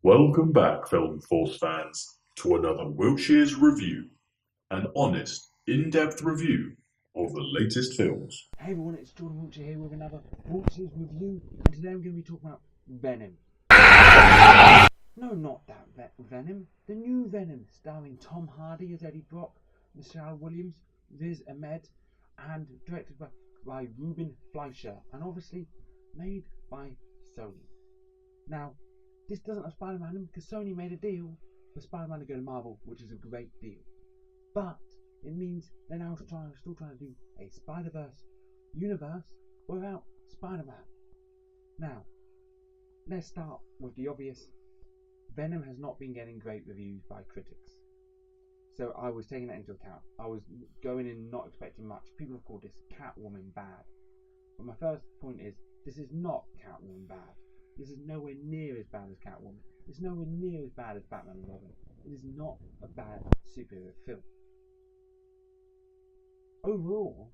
Welcome back, Film Force fans, to another Wiltshire's review, an honest, in-depth review of the latest films. Hey everyone, it's Jordan Wiltshire here with another Wiltshire's review, and today I'm going to be talking about Venom. No, not that Venom, the new Venom, starring Tom Hardy as Eddie Brock, Michelle Williams, Riz Ahmed, and directed by Ruben Fleischer, and obviously made by Sony. Now, this doesn't have Spider-Man in because Sony made a deal for Spider-Man to go to Marvel, which is a great deal. But it means they're now still trying to do a Spider-Verse universe without Spider-Man. Now, let's start with the obvious. Venom has not been getting great reviews by critics. So I was taking that into account. I was going in not expecting much. People have called this Catwoman bad. But my first point is, this is not Catwoman bad. This is nowhere near as bad as Catwoman. It's nowhere near as bad as Batman and Robin. It is not a bad superhero film. Overall,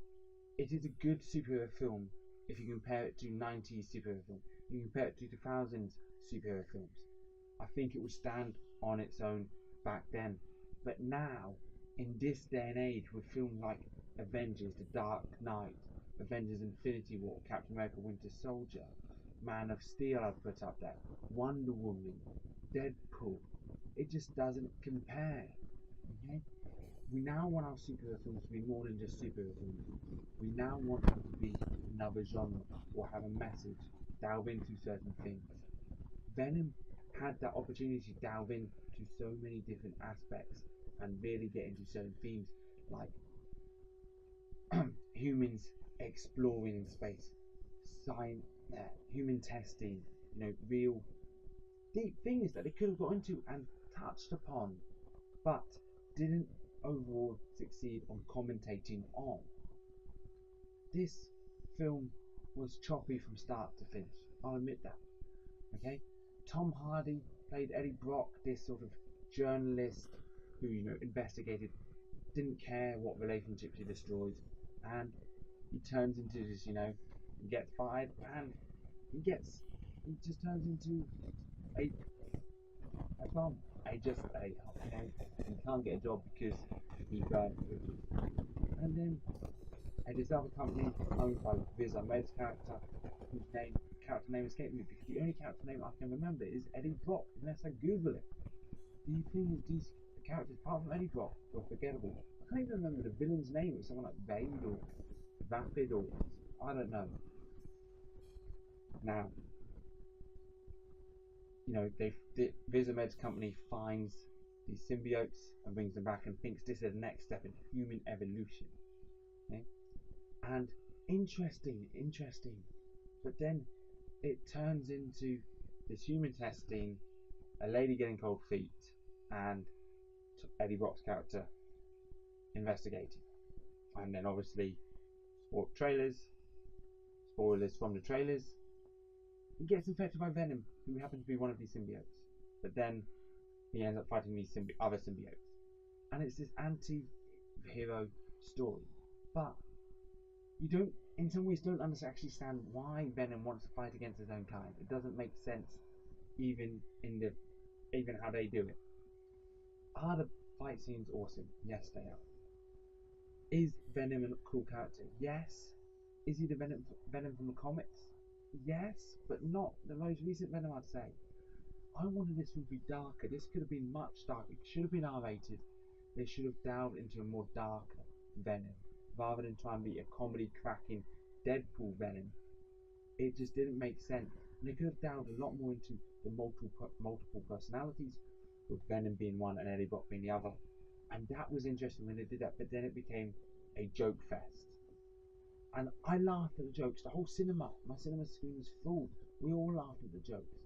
it is a good superhero film if you compare it to 90s superhero films. You compare it to 2000s superhero films. I think it would stand on its own back then. But now, in this day and age, with films like Avengers, The Dark Knight, Avengers Infinity War, Captain America Winter Soldier, Man of Steel I've put up there, Wonder Woman, Deadpool, it just doesn't compare. Okay? We now want our superhero films to be more than just superhero films. We now want them to be another genre or have a message, delve into certain things. Venom had that opportunity to delve into so many different aspects and really get into certain themes like humans exploring in space, human testing, real deep things that they could have got into and touched upon, but didn't overall succeed on commentating on. This film was choppy from start to finish. I'll admit that. Okay, Tom Hardy played Eddie Brock, this sort of journalist who investigated, didn't care what relationships he destroyed, and he turns into this, he gets fired and he just turns into a bum. He can't get a job because he burnt bridges. And then this other company owned by Riz Ahmed's character, whose character name escaped me because the only character name I can remember is Eddie Brock, unless I Google it. The thing is, these characters, apart from Eddie Brock, are forgettable. I can't even remember the villain's name. It was someone like Vade or Vapid or I don't know. Now, Riz Ahmed's company finds these symbiotes and brings them back and thinks this is the next step in human evolution. Okay? And interesting. But then it turns into this human testing, a lady getting cold feet, and Eddie Brock's character investigating. And then obviously, spoilers from the trailers, he gets infected by Venom, who happens to be one of these symbiotes. But then he ends up fighting these other symbiotes. And it's this anti-hero story. But you don't, in some ways, don't understand why Venom wants to fight against his own kind. It doesn't make sense, even how they do it. Are the fight scenes awesome? Yes, they are. Is Venom a cool character? Yes. Is he the Venom from the comics? Yes, but not the most recent Venom, I'd say. I wanted this to be darker. This could have been much darker. It should have been R-rated. They should have delved into a more darker Venom, rather than try and be a comedy cracking Deadpool Venom. It just didn't make sense. And they could have delved a lot more into the multiple personalities, with Venom being one and Eddie Brock being the other. And that was interesting when they did that, but then it became a joke fest. And I laughed at the jokes. The whole cinema, my cinema screen was full. We all laughed at the jokes.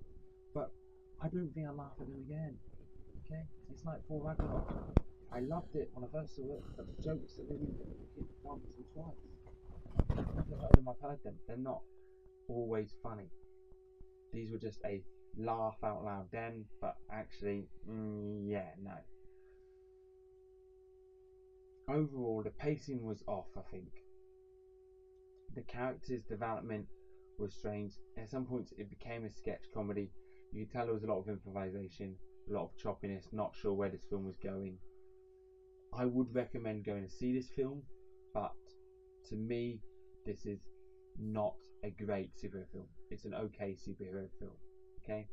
But I don't think I'll laugh at them again. Okay? It's like Thor Ragnarok. I loved it when I first saw it, but the jokes that they did once and twice. I've heard them. They're not always funny. These were just a laugh out loud then, but actually, no. Overall, the pacing was off, I think. The character's development was strange. At some points, it became a sketch comedy. You can tell there was a lot of improvisation, a lot of choppiness, not sure where this film was going. I would recommend going to see this film, but to me, this is not a great superhero film. It's an okay superhero film. Okay?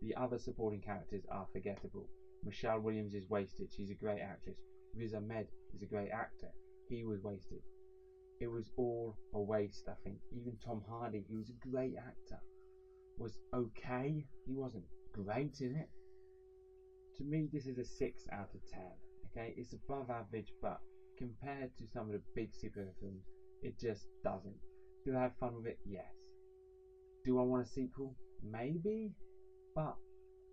The other supporting characters are forgettable. Michelle Williams is wasted. She's a great actress. Riz Ahmed is a great actor. He was wasted. It was all a waste, I think. Even Tom Hardy, who was a great actor, was okay. He wasn't great in it. To me, this is a 6 out of 10. Okay, it's above average, but compared to some of the big superhero films, it just doesn't. Do I have fun with it? Yes. Do I want a sequel? Maybe. But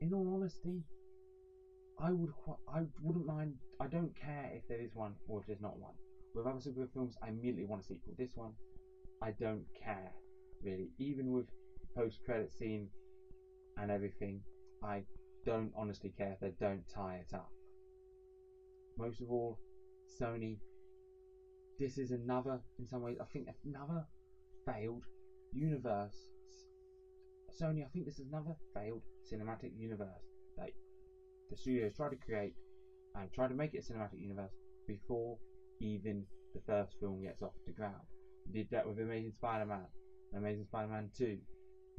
in all honesty, I wouldn't mind. I don't care if there is one or if there's not one. With other superhero films, I immediately want a sequel. This one, I don't care really. Even with post-credit scene and everything, I don't honestly care if they don't tie it up. Most of all, Sony, this is another, in some ways, I think another failed universe. Sony, I think this is another failed cinematic universe that the studios tried to create and tried to make it a cinematic universe before even the first film gets off the ground. They did that with Amazing Spider-Man and Amazing Spider-Man 2.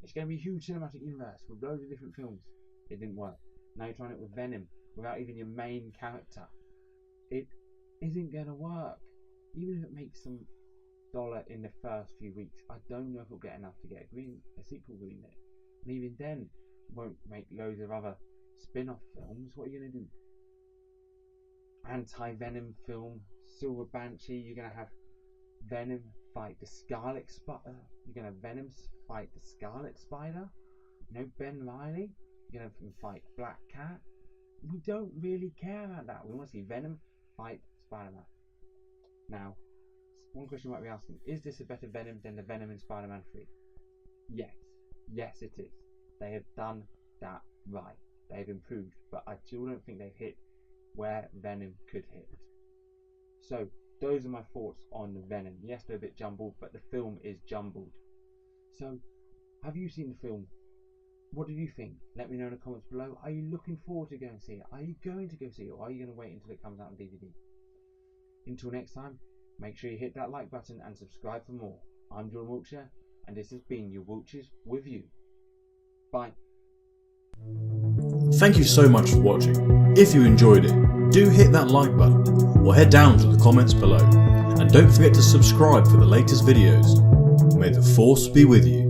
It's going to be a huge cinematic universe with loads of different films. It didn't work. Now you're trying it with Venom without even your main character. It isn't going to work. Even if it makes some dollar in the first few weeks, I don't know if it'll get enough to get a sequel greenlit. And even then, it won't make loads of other spin-off films. What are you going to do? Anti-Venom film, Silver Banshee. You're going to have Venom fight the Scarlet Spider. You're going to have Venom fight the Scarlet Spider. You know, Ben Reilly. You're going to have him fight Black Cat. We don't really care about that. We want to see Venom fight Spider-Man. Now, one question you might be asking, is this a better Venom than the Venom in Spider-Man 3? Yes. Yes, it is. They have done that right. They've improved, but I still don't think they've hit where Venom could hit. So, those are my thoughts on Venom. Yes, they're a bit jumbled, but the film is jumbled. So, have you seen the film? What did you think? Let me know in the comments below. Are you looking forward to going and see it? Are you going to go see it, or are you going to wait until it comes out on DVD? Until next time, make sure you hit that like button and subscribe for more. I'm WIltshire, and this has been your Wiltshires with you. Bye. Thank you so much for watching. If you enjoyed it, do hit that like button or head down to the comments below. And don't forget to subscribe for the latest videos. May the Force be with you.